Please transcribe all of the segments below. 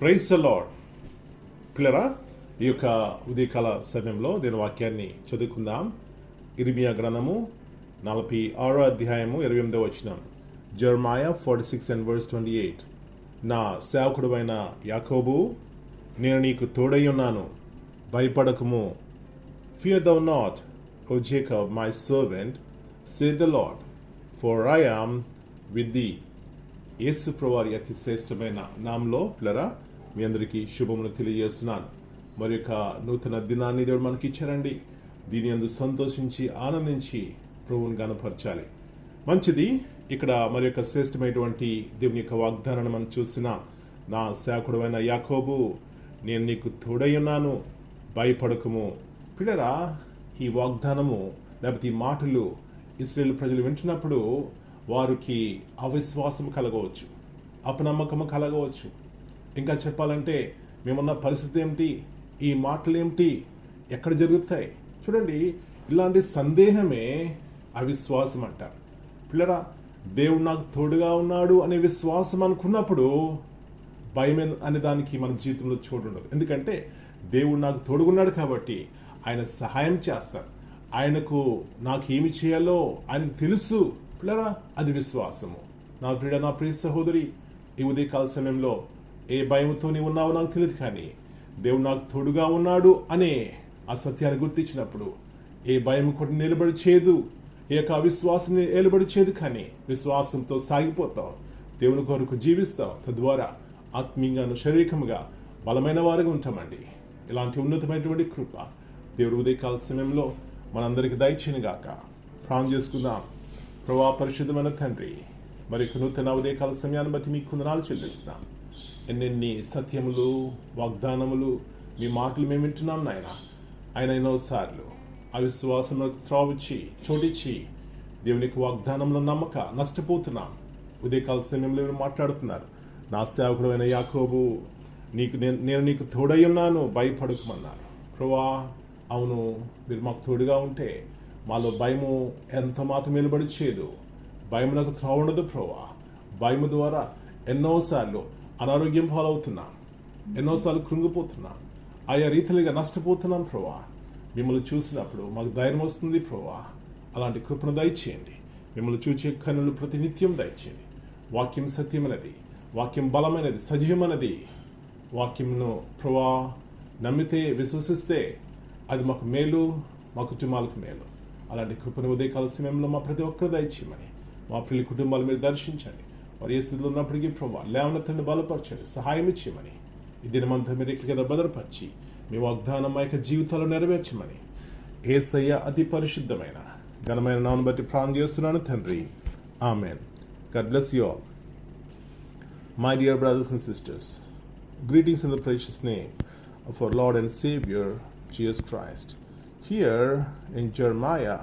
Praise the lord. పిల్లరా, ఈ యొక్క ఉదయకాల సమయంలో దీని వాక్యాన్ని చదువుకుందాం. ఇర్మియా గ్రంథము 46వ అధ్యాయము 28వ వచనం. జెరమాయా 46 and verse 28. నా సేవకుడు అయిన యాకోబు, నేను నీకు తోడై ఉన్నాను, భయపడకము. Fear thou not, O Jacob, my servant, saith the Lord, for I am with thee. యేసు ప్రభువారి అతి శ్రేష్టమైన నామంలో పిల్లరా మీ అందరికీ శుభములు తెలియజేస్తున్నాను. మరి యొక్క నూతన దినాన్ని దేవుడు మనకి ఇచ్చారండి. దీని యందు సంతోషించి ఆనందించి ప్రభువుని గణపరచాలి. మంచిది. ఇక్కడ మరి యొక్క శ్రేష్టమైనటువంటి దేవుని యొక్క వాగ్దానాన్ని మనం చూస్తున్నాం. నా సేవకుడు అయిన యాకోబు, నేను నీకు తోడై ఉన్నాను, భయపడకము. పిల్లరా, ఈ వాగ్దానము లేకపోతే ఈ మాటలు ఇశ్రాయేలు ప్రజలు వింటున్నప్పుడు వారికి అవిశ్వాసం కలగవచ్చు, అపనమ్మకము కలగవచ్చు. ఇంకా చెప్పాలంటే మేమున్న పరిస్థితి ఏమిటి, ఈ మాటలు ఏమిటి, ఎక్కడ జరుగుతాయి? చూడండి, ఇలాంటి సందేహమే అవిశ్వాసం అంటారు. పిల్లరా, దేవుడు నాకు తోడుగా ఉన్నాడు అనే విశ్వాసం అనుకున్నప్పుడు భయం అనే దానికి మన జీవితంలో చోటు ఉండదు. ఎందుకంటే దేవుడు నాకు తోడుగున్నాడు కాబట్టి ఆయన సహాయం చేస్తారు. ఆయనకు నాకు ఏమి చేయాలో ఆయనకు తెలుసు. పిల్లరా, అది విశ్వాసము. నా ప్రియ సహోదరి, ఈ ఉదయకాల సమయంలో ఏ భయంతో నీవు ఉన్నావో నాకు తెలియదు, కానీ దేవుడు నాకు తోడుగా ఉన్నాడు అనే ఆ సత్యాన్ని గుర్తించినప్పుడు ఏ భయం కూడా నిలబడి చేయదు, ఏ యొక్క అవిశ్వాసం నిలబడి చేయదు. కానీ విశ్వాసంతో సాగిపోతావు, దేవుని కొరకు జీవిస్తావు. తద్వారా ఆత్మీయంగాను శారీరకంగా బలమైన వారిగా ఉంటామండి. ఇలాంటి ఉన్నతమైనటువంటి కృప దేవుడు ఉదయకాల సమయంలో మనందరికీ దయచేయనుగాక. ప్రార్థన చేసుకుందాం. ప్రభువా, పరిశుద్ధమైన తండ్రి, మరి నూతన ఉదయకాల సమయాన్ని బట్టి మీకు వందనాలు చెల్లిస్తున్నాం. ఎన్నెన్ని సత్యములు, వాగ్దానములు, మీ మాటలు మేము వింటున్నాం నాయన. ఆయన ఎన్నోసార్లు అవిశ్వాసంలో త్రోవిచ్చి చోటిచ్చి దేవునికి వాగ్దానంలో నమ్మక నష్టపోతున్నాం. ఉదయకాల సమయంలో మీరు మాట్లాడుతున్నారు. నా సేవకుడు అయిన యాకోబు, నేను నీకు తోడై ఉన్నాను, భయపడకమన్నారు. ప్రభువా, అవును, మీరు మాకు తోడుగా ఉంటే మాలో భయము ఎంత మాత్రం నిలబడి చేయదు. భయం నాకు త్రోవఉండదు ప్రభువా. భయము ద్వారా ఎన్నోసార్లు అనారోగ్యం పాలవుతున్నాం, ఎన్నోసార్లు కృంగిపోతున్నాం, ఆయా రీతిలుగా నష్టపోతున్నాం ప్రభువా. మిమ్మల్ని చూసినప్పుడు మాకు ధైర్యం వస్తుంది ప్రభువా. అలాంటి కృపను దయచేయండి. మిమ్మల్ని చూచే కన్నులు ప్రతినిత్యం దయచేయండి. వాక్యం సత్యమైనది, వాక్యం బలమైనది, సజీవమైనది. వాక్యంను ప్రభువా నమ్మితే, విశ్వసిస్తే అది మాకు మేలు, మా కుటుంబాలకు మేలు. అలాంటి కృపను ఉదయకాల సమయంలో మా ప్రతి ఒక్కరు దయచేయమని, మా పిల్లి కుటుంబాలు మీరు దర్శించండి. వారు ఏ స్థితిలో ఉన్నప్పటికీ ప్రభావ లేవనెత్తండి, బలపరచండి, సహాయం ఇచ్చేయమని, ఈ దినమంతా మీరు ఎక్కడికి భద్రపరిచి మీ వాగ్దానం మా యొక్క జీవితాలు నెరవేర్చమని యేసయ్య అతి పరిశుద్ధమైన ఘనమైన నామమును బట్టి ప్రార్థన చేస్తున్నాను తండ్రి. Amen. God bless you all. My dear brothers and sisters, greetings in the precious name of our Lord and Savior Jesus Christ. Here in Jeremiah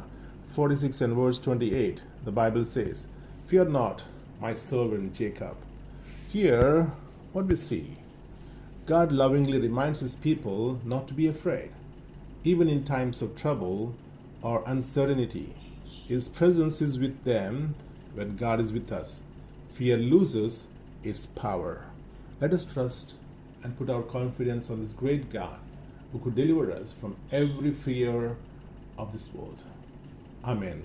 46 and verse 28, the Bible says, "Fear not, my servant Jacob." Here, what we see, God lovingly reminds his people not to be afraid, even in times of trouble or uncertainty. His presence is with them when God is with us. Fear loses its power. Let us trust and put our confidence on this great God who could deliver us from every fear of this world. Amen.